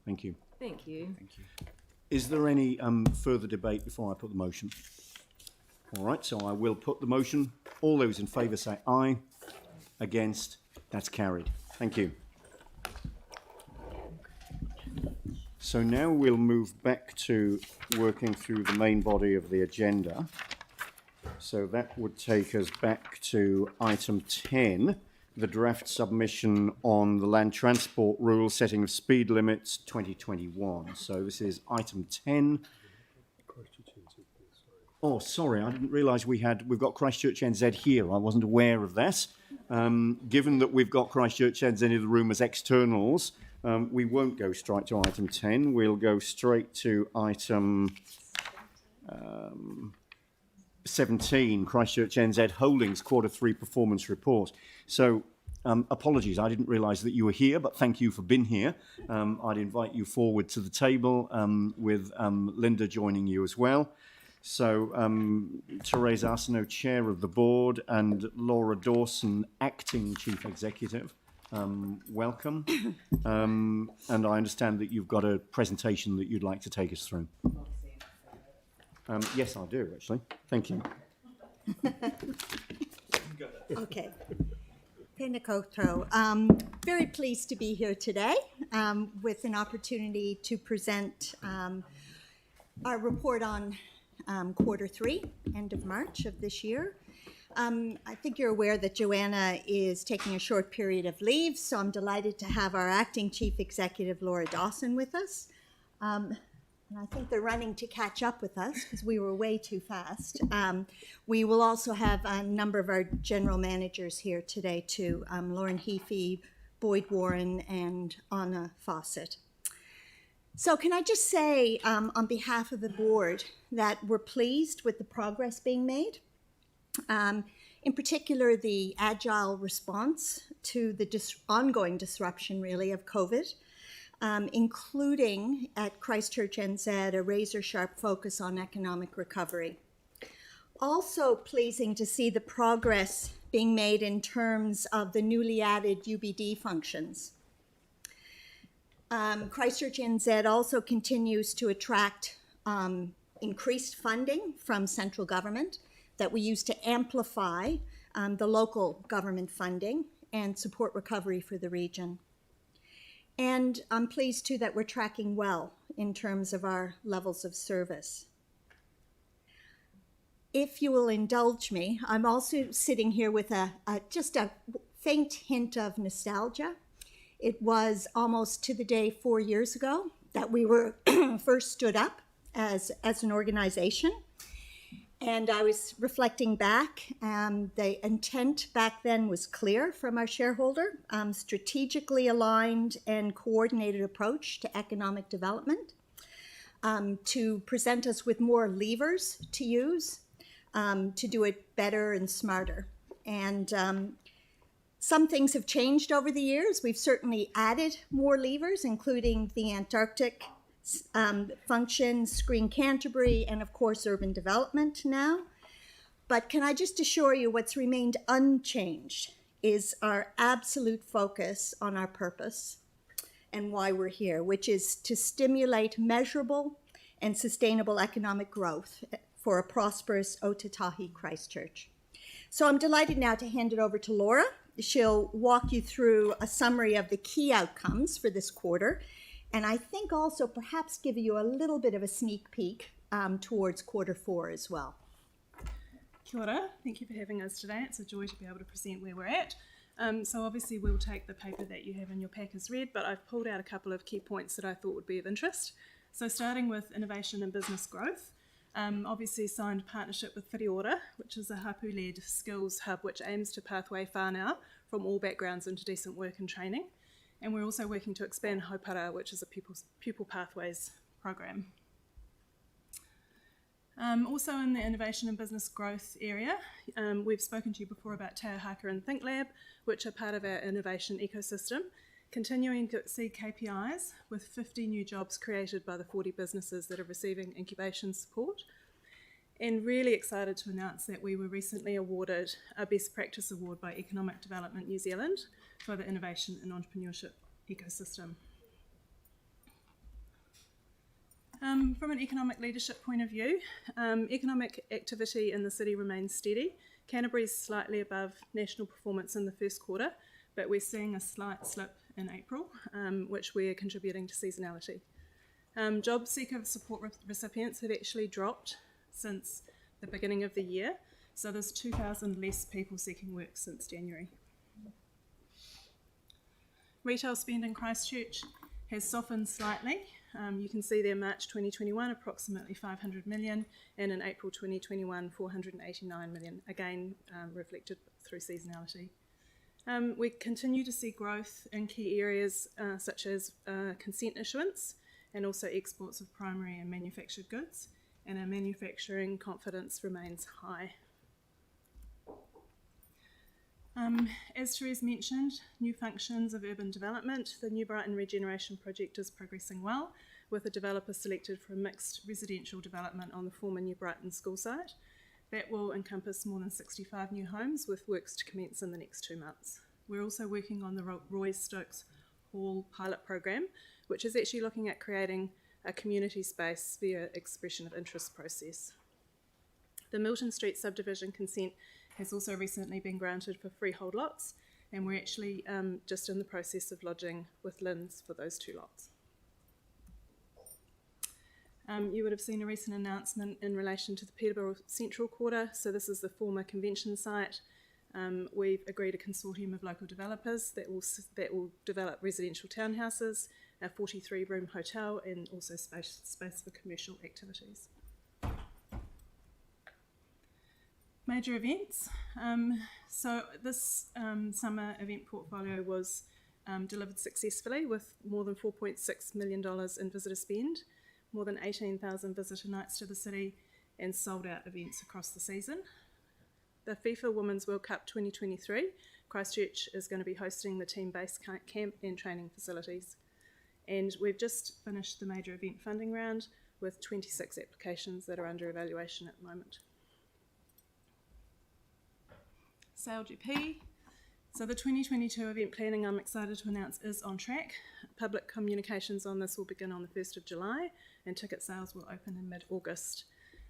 Thank you. Thank you. Thank you. Is there any further debate before I put the motion? All right, so I will put the motion. All those in favour say aye. Against? That's carried. Thank you. So now we'll move back to working through the main body of the agenda. So that would take us back to item 10, the draft submission on the land transport rule setting of speed limits 2021. So this is item 10. Oh, sorry, I didn't realise we've got ChristchurchNZ here. I wasn't aware of that. Given that we've got ChristchurchNZ in the room as externals, we won't go straight to item 10. We'll go straight to item 17, ChristchurchNZ Holdings Q3 Performance Report. So, apologies, I didn't realise that you were here, but thank you for being here. I'd invite you forward to the table with Linda joining you as well. So, Therese Arsenault, Chair of the Board, and Laura Dawson, Acting Chief Executive. Welcome. And I understand that you've got a presentation that you'd like to take us through. Yes, I do, actually. Thank you. Okay. Tēnā koutou. Very pleased to be here today with an opportunity to present our report on Q3, end of March of this year. I think you're aware that Joanna is taking a short period of leave, so I'm delighted to have our Acting Chief Executive, Laura Dawson, with us. And I think they're running to catch up with us because we were way too fast. We will also have a number of our general managers here today too, Lauren Heafy, Boyd Warren, and Anna Fawcett. So can I just say on behalf of the board that we're pleased with the progress being made. In particular, the agile response to the ongoing disruption really of COVID. Including at ChristchurchNZ a razor-sharp focus on economic recovery. Also pleasing to see the progress being made in terms of the newly added UBD functions. ChristchurchNZ also continues to attract increased funding from central government that we use to amplify the local government funding and support recovery for the region. And I'm pleased, too, that we're tracking well in terms of our levels of service. If you will indulge me, I'm also sitting here with just a faint hint of nostalgia. It was almost to the day 4 years ago that we were first stood up as an organization. And I was reflecting back, the intent back then was clear from our shareholder, strategically aligned and coordinated approach to economic development, to present us with more levers to use, to do it better and smarter. And some things have changed over the years. We've certainly added more levers, including the Antarctic function, Screen Canterbury, and of course urban development now. But can I just assure you what's remained unchanged is our absolute focus on our purpose and why we're here, which is to stimulate measurable and sustainable economic growth for a prosperous Otatahi Christchurch. So I'm delighted now to hand it over to Laura. She'll walk you through a summary of the key outcomes for this quarter, and I think also perhaps give you a little bit of a sneak peek towards Q4 as well. Kia ora. Thank you for having us today. It's a joy to be able to present where we're at. So obviously we'll take the paper that you have in your pack as read, but I've pulled out a couple of key points that I thought would be of interest. So starting with innovation and business growth, obviously signed partnership with Whiriora, which is a hapu-led skills hub which aims to pathway whānau from all backgrounds into decent work and training. And we're also working to expand Haupara, which is a pupil pathways program. Also in the innovation and business growth area, we've spoken to you before about Te Haka and ThinkLab, which are part of our innovation ecosystem, continuing to exceed KPIs with 50 new jobs created by the 40 businesses that are receiving incubation support. And really excited to announce that we were recently awarded a Best Practice Award by Economic Development New Zealand for the innovation and entrepreneurship ecosystem. From an economic leadership point of view, economic activity in the city remains steady. Canterbury's slightly above national performance in the first quarter, but we're seeing a slight slip in April, which we're contributing to seasonality. Job seeker support recipients have actually dropped since the beginning of the year, so there's 2,000 less people seeking work since January. Retail spend in Christchurch has softened slightly. You can see there March 2021 approximately 500 million, and in April 2021 489 million, again reflected through seasonality. We continue to see growth in key areas such as consent issuance and also exports of primary and manufactured goods, and our manufacturing confidence remains high. As Therese mentioned, new functions of urban development. The New Brighton Regeneration Project is progressing well, with a developer selected for a mixed residential development on the former New Brighton school site. That will encompass more than 65 new homes, with works to commence in the next 2 months. We're also working on the Roy Stokes Hall pilot program, which is actually looking at creating a community space via expression of interest process. The Milton Street subdivision consent has also recently been granted for freehold lots, and we're actually just in the process of lodging with LINZ for those 2 lots. You would have seen a recent announcement in relation to the Peterborough Central Quarter. So this is the former convention site. We've agreed a consortium of local developers that will develop residential townhouses, a 43-room hotel, and also space for commercial activities. Major events. So this summer event portfolio was delivered successfully with more than $4.6 million in visitor spend, more than 18,000 visitor nights to the city, and sold out events across the season. The FIFA Women's World Cup 2023, Christchurch is going to be hosting the team-based camp and training facilities. And we've just finished the major event funding round with 26 applications that are under evaluation at the moment. SailGP. So the 2022 event planning, I'm excited to announce, is on track. Public communications on this will begin on the 1st of July, and ticket sales will open in mid-August.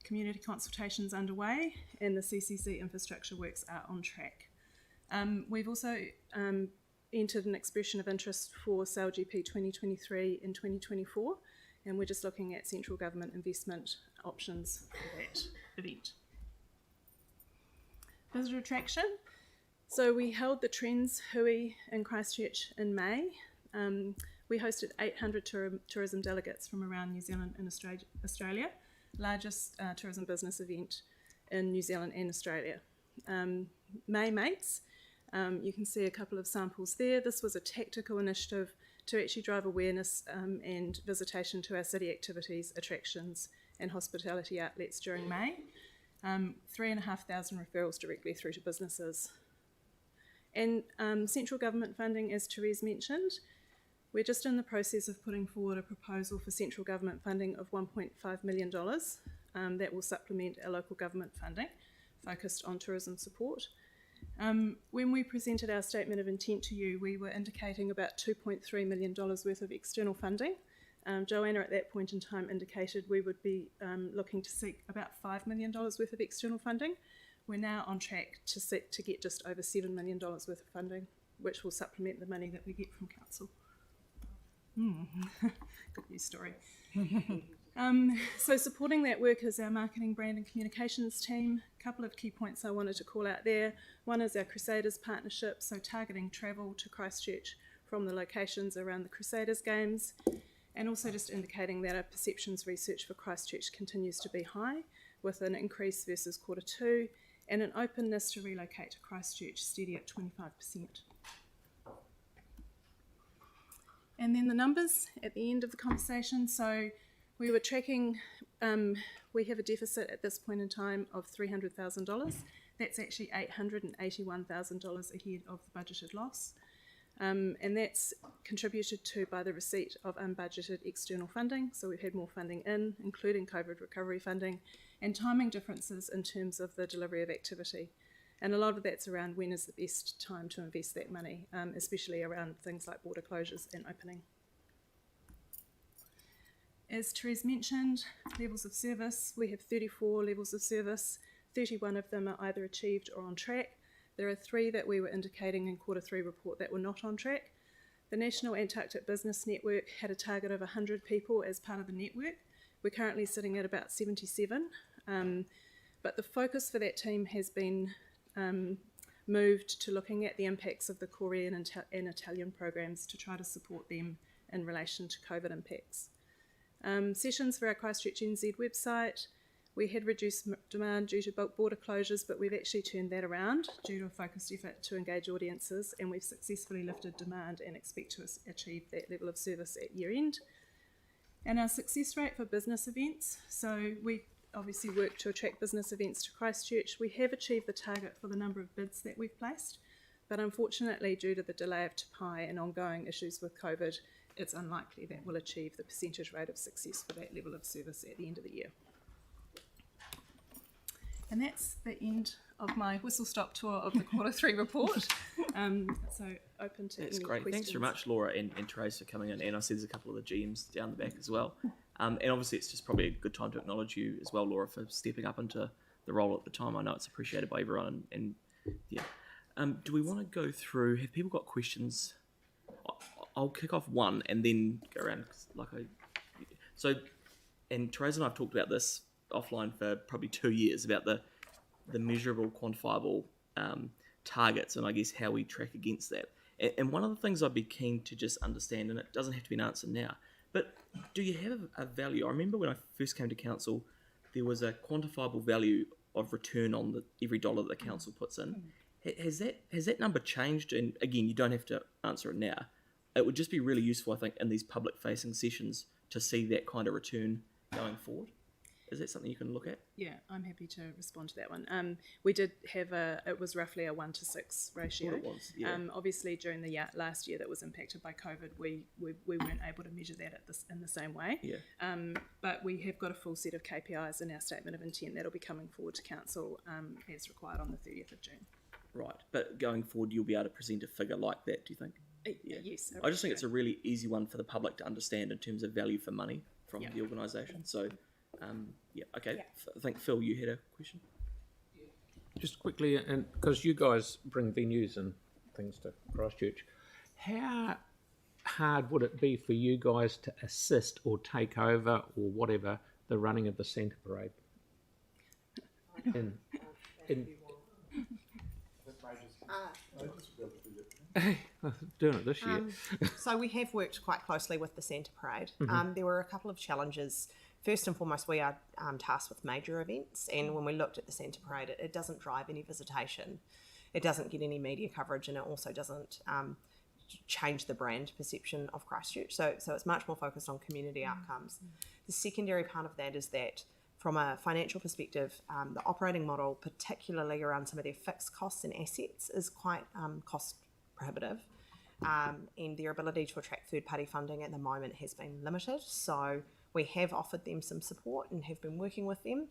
Community consultations underway, and the CCC infrastructure works are on track. We've also entered an expression of interest for SailGP 2023 and 2024, and we're just looking at central government investment options for that event. Visitor attraction. So we held the Trends Hui in Christchurch in May. We hosted 800 tourism delegates from around New Zealand and Australia, largest tourism business event in New Zealand and Australia. May Mates, you can see a couple of samples there. This was a tactical initiative to actually drive awareness and visitation to our city activities, attractions and hospitality outlets during May. 3,500 referrals directly through to businesses. And central government funding, as Therese mentioned, we're just in the process of putting forward a proposal for central government funding of $1.5 million that will supplement our local government funding focused on tourism support. When we presented our statement of intent to you, we were indicating about $2.3 million worth of external funding. Joanna at that point in time indicated we would be looking to seek about $5 million worth of external funding. We're now on track to get just over $7 million worth of funding, which will supplement the money that we get from council. Good news story. So supporting that work is our marketing, brand and communications team. A couple of key points I wanted to call out there. One is our Crusaders partnership, so targeting travel to Christchurch from the locations around the Crusaders games, and also just indicating that our perceptions research for Christchurch continues to be high, with an increase versus Q2, and an openness to relocate to Christchurch steady at 25%. And then the numbers at the end of the conversation. So we were tracking, we have a deficit at this point in time of $300,000. That's actually $881,000 ahead of the budgeted loss. And that's contributed to by the receipt of unbudgeted external funding. So we've had more funding in, including COVID recovery funding, and timing differences in terms of the delivery of activity. And a lot of that's around when is the best time to invest that money, especially around things like border closures and opening. As Therese mentioned, levels of service, we have 34 levels of service, 31 of them are either achieved or on track. There are 3 that we were indicating in Q3 report that were not on track. The National Antarctic Business Network had a target of 100 people as part of the network. We're currently sitting at about 77, but the focus for that team has been moved to looking at the impacts of the Korean and Italian programs to try to support them in relation to COVID impacts. Sessions for our ChristchurchNZ website, we had reduced demand due to border closures, but we've actually turned that around due to a focused effort to engage audiences, and we've successfully lifted demand and expect to achieve that level of service at year end. And our success rate for business events, so we obviously work to attract business events to Christchurch. We have achieved the target for the number of bids that we've placed, but unfortunately due to the delay of Te Pai and ongoing issues with COVID, it's unlikely that we'll achieve the percentage rate of success for that level of service at the end of the year. And that's the end of my whistle-stop tour of the Q3 report. So open to That's any great. questions. Thanks very much, Laura and Therese, for coming in. And I see there's a couple of the GMs down the back as well. And obviously it's just probably a good time to acknowledge you as well, Laura, for stepping up into the role at the time. I know it's appreciated by everyone. And yeah. Do we want to go through, have people got questions? I'll kick off one and then go around. And Therese and I have talked about this offline for probably 2 years about the measurable, quantifiable targets and I guess how we track against that. And one of the things I'd be keen to just understand, and it doesn't have to be an answer now, but do you have a value? I remember when I first came to council, there was a quantifiable value of return on every dollar that the council puts in. Has that number changed? And again, you don't have to answer it now. It would just be really useful, I think, in these public-facing sessions to see that kind of return going forward. Is that something you can look at? Yeah, I'm happy to respond to that one. We did have it was roughly a 1-to-6 ratio. What it was, yeah. Obviously, during the last year that was impacted by COVID, we weren't able to measure that in the same way. Yeah. But we have got a full set of KPIs in our statement of intent that'll be coming forward to council as required on the 30th of June. Right, but going forward, you'll be able to present a figure like that, do you think? Yeah. Yes. I just think it's a really easy one for the public to understand in terms of value for money from the organisation. So, okay. Yeah. I think, Phil, you had a question? Just quickly, and because you guys bring venues and things to Christchurch, how hard would it be for you guys to assist or take over or whatever the running of the Centre Parade? Doing it this year. So we have worked quite closely with the Centre Parade. There were a couple of challenges. First and foremost, we are tasked with major events, and when we looked at the Centre Parade, it doesn't drive any visitation. It doesn't get any media coverage, and it also doesn't change the brand perception of Christchurch. So it's much more focused on community outcomes. The secondary part of that is that from a financial perspective, the operating model, particularly around some of their fixed costs and assets, is quite cost prohibitive. And their ability to attract third-party funding at the moment has been limited. So we have offered them some support and have been working with them,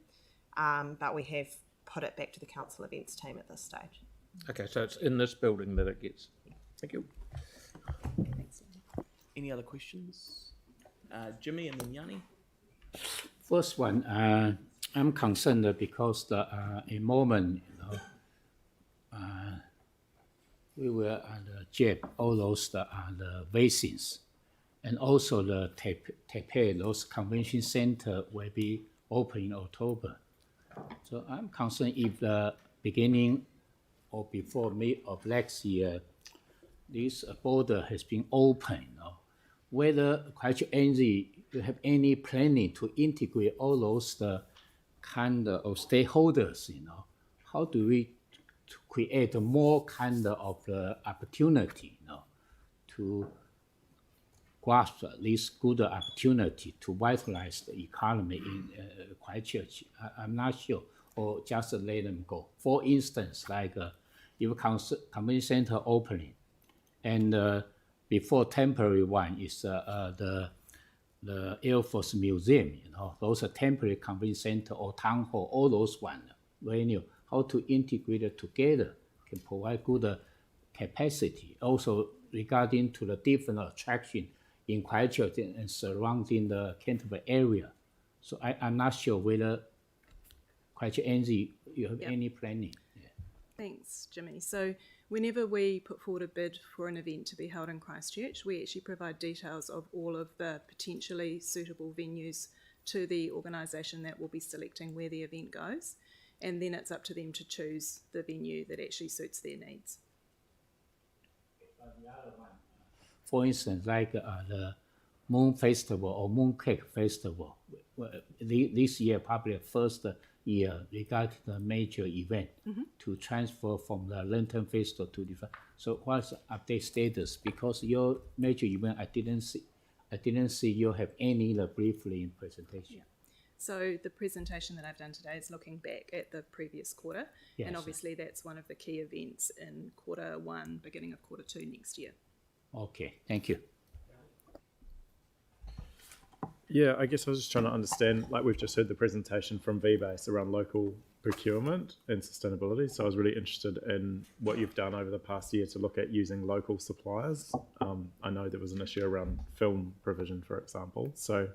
but we have put it back to the council events team at this stage. Okay, so it's in this building that it gets. Thank you. Any other questions? Jimmy and then Yanni. First one, I'm concerned because a moment, we will jab all those the vaccines, and also the Taipei, those convention center will be open in October. So I'm concerned if the beginning or before May of next year, this border has been open, whether ChristchurchNZ will have any planning to integrate all those the kind of stakeholders, how do we to create more kind of opportunity, to grasp this good opportunity to vitalize the economy in Christchurch? I'm not sure, or just let them go. For instance, like if convention center opening, and before temporary one is the Air Force Museum, those are temporary convention center or town hall, all those one venue, how to integrate it together can provide good capacity. Also regarding to the different attraction in Christchurch and surrounding the Canterbury area. So I'm not sure whether ChristchurchNZ, you have any planning. Yeah. Thanks, Jimmy. So whenever we put forward a bid for an event to be held in Christchurch, we actually provide details of all of the potentially suitable venues to the organisation that will be selecting where the event goes, and then it's up to them to choose the venue that actually suits their needs. For instance, like the Moon Festival or Mooncake Festival, this year probably the first year they got the major event to transfer from the Lantern Festival to different. So what's the update status? Because your major event, I didn't see you have any briefly in presentation. Yeah. So the presentation that I've done today is looking back at the previous quarter, Yes. and obviously that's one of the key events in quarter one, beginning of quarter two next year. Okay, thank you. Yeah, I guess I was just trying to understand, like we've just heard the presentation from VBase around local procurement and sustainability. So I was really interested in what you've done over the past year to look at using local suppliers. I know there was an issue around film provision, for example. So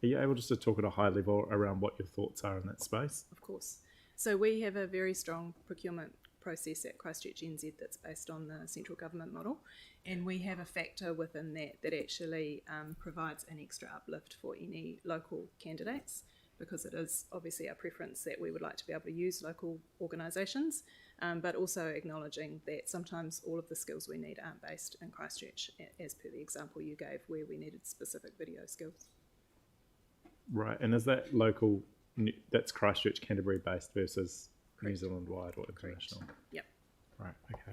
are you able just to talk at a high level around what your thoughts are in that space? Of course. So we have a very strong procurement process at ChristchurchNZ that's based on the central government model, and we have a factor within that actually provides an extra uplift for any local candidates, because it is obviously our preference that we would like to be able to use local organisations, but also acknowledging that sometimes all of the skills we need aren't based in Christchurch, as per the example you gave where we needed specific video skills. Right, and is that local, that's Christchurch, Canterbury based versus New Zealand wide or international? Correct. Yep. Right, okay.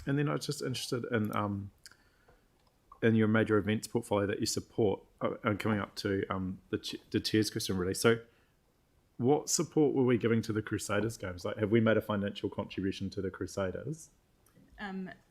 And then I was just interested in your major events portfolio that you support, and coming up to the chair's question really. So what support were we giving to the Crusaders games? Like, have we made a financial contribution to the Crusaders?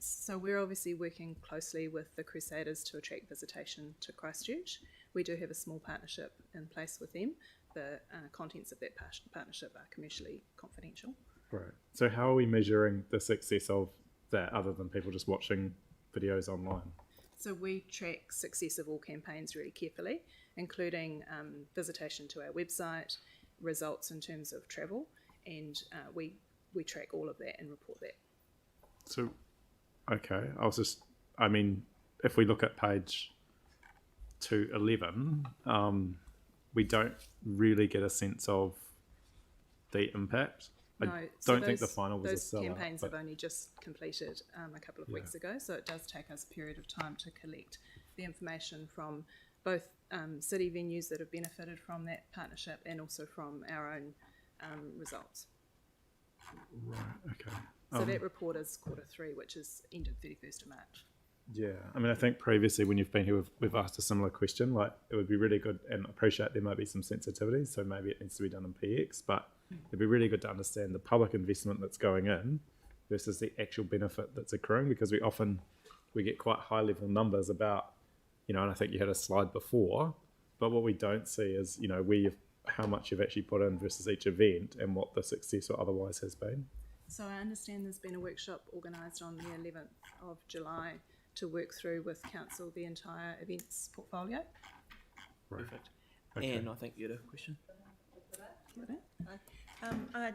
So we're obviously working closely with the Crusaders to attract visitation to Christchurch. We do have a small partnership in place with them. The contents of that partnership are commercially confidential. Right. So how are we measuring the success of that other than people just watching videos online? So we track success of all campaigns really carefully, including visitation to our website, results in terms of travel, and we track all of that and report that. So, okay, if we look at page 211, we don't really get a sense of the impact. No, I so don't think the final was a those sellout. campaigns but- have only just completed a couple of weeks ago, so it does take us a period of time to collect the information from both city venues that have benefited from that partnership and also from our own results. Right, okay. So that report is quarter three, which is ended 31st of March. Yeah, I think previously when you've been here, we've asked a similar question. Like, it would be really good, and I appreciate there might be some sensitivities, so maybe it needs to be done in PX, but it'd be really good to understand the public investment that's going in versus the actual benefit that's accruing, because we get quite high level numbers about, and I think you had a slide before, but what we don't see is, how much you've actually put in versus each event and what the success or otherwise has been. So I understand there's been a workshop organised on the 11th of July to work through with council the entire events portfolio. Right. Perfect. Okay. And I think you had a question.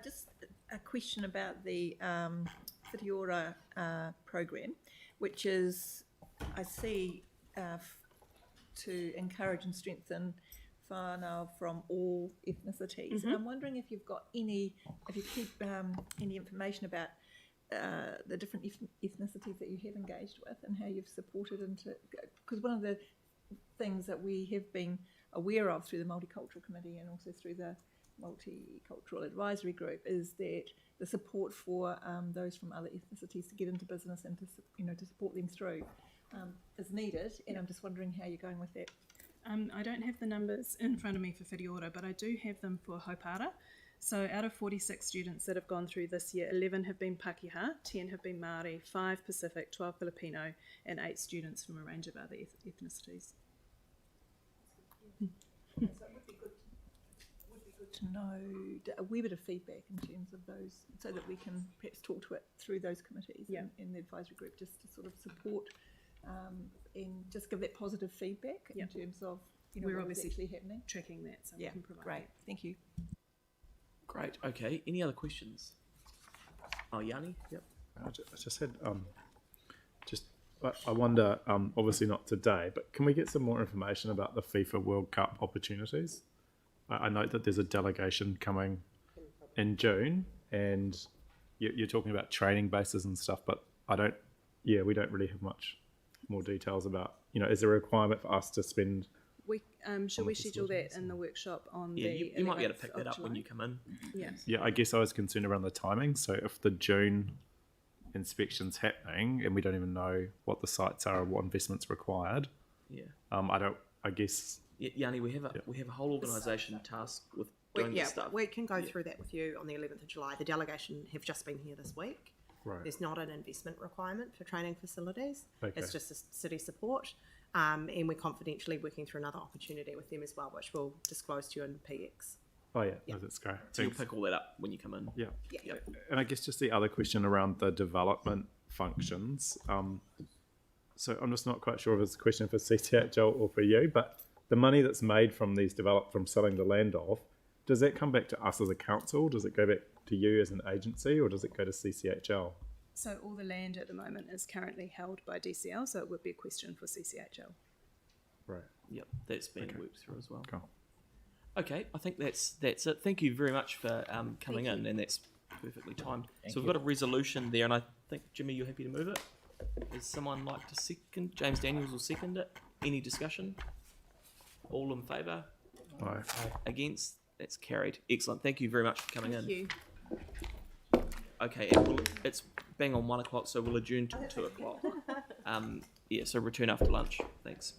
Just a question about the Whitiora program, which is, I see, to encourage and strengthen whānau from all ethnicities. And I'm wondering if you've got if you keep any information about the different ethnicities that you have engaged with and how you've supported because one of the things that we have been aware of through the Multicultural Committee and also through the Multicultural Advisory Group is that the support for those from other ethnicities to get into business and to support them through is needed, and I'm just wondering how you're going with that. I don't have the numbers in front of me for Whitiora, but I do have them for Haupara. So out of 46 students that have gone through this year, 11 have been Pākehā, 10 have been Māori, 5 Pacific, 12 Filipino, and 8 students from a range of other ethnicities. So it would be good to know a wee bit of feedback in terms of those, so that we can perhaps talk to it through those committees in the advisory group, just to sort of support and just give that positive feedback Yep. in terms of We're what is obviously actually happening. tracking that, so Yeah, we can provide great. that. Thank you. Great. Okay. Any other questions? Oh, Yanni. Yep. I just had I wonder, obviously not today, but can we get some more information about the FIFA World Cup opportunities? I note that there's a delegation coming in June, and you're talking about training bases and stuff, but we don't really have much more details about, is there a requirement for us to spend? We shall we schedule that facilities in the workshop on Yeah, the you might be able to 11th pick that of up when July? you come in. Yeah. Yeah, I guess I was concerned around the timing. So if the June inspection's happening and we don't even know what the sites are or what investment's required, Yeah. I guess. Yanni, we have a whole organisation tasked with doing this stuff. We can go through that with you on the 11th of July. The delegation have just been here this week. Right. There's not an investment requirement for training facilities. Okay. It's just a city support. And we're confidentially working through another opportunity with them as well, which we'll disclose to you in PX. Oh yeah, no, that's great. So you'll Thanks. pick all that up when you come in. Yeah. Yeah. And I guess just the other question around the development functions. So I'm just not quite sure if it's a question for CCHL or for you, but the money that's made from from selling the land off, does that come back to us as a council? Does it go back to you as an agency, or does it go to CCHL? So all the land at the moment is currently held by DCL, so it would be a question for CCHL. Right. Yep, that's being worked through as well. Cool. Okay, I think that's it. Thank you very much for coming in, and that's perfectly timed. So we've got a resolution there, and I think, Jimmy, you're happy to move it? Does someone like to second? James Daniels will second it. Any discussion? All in favour? Aye. Against? That's carried. Excellent. Thank you very much for coming in. Thank you. Okay, and it's bang on 1 o'clock, so we'll adjourn till 2 o'clock. So return after lunch. Thanks.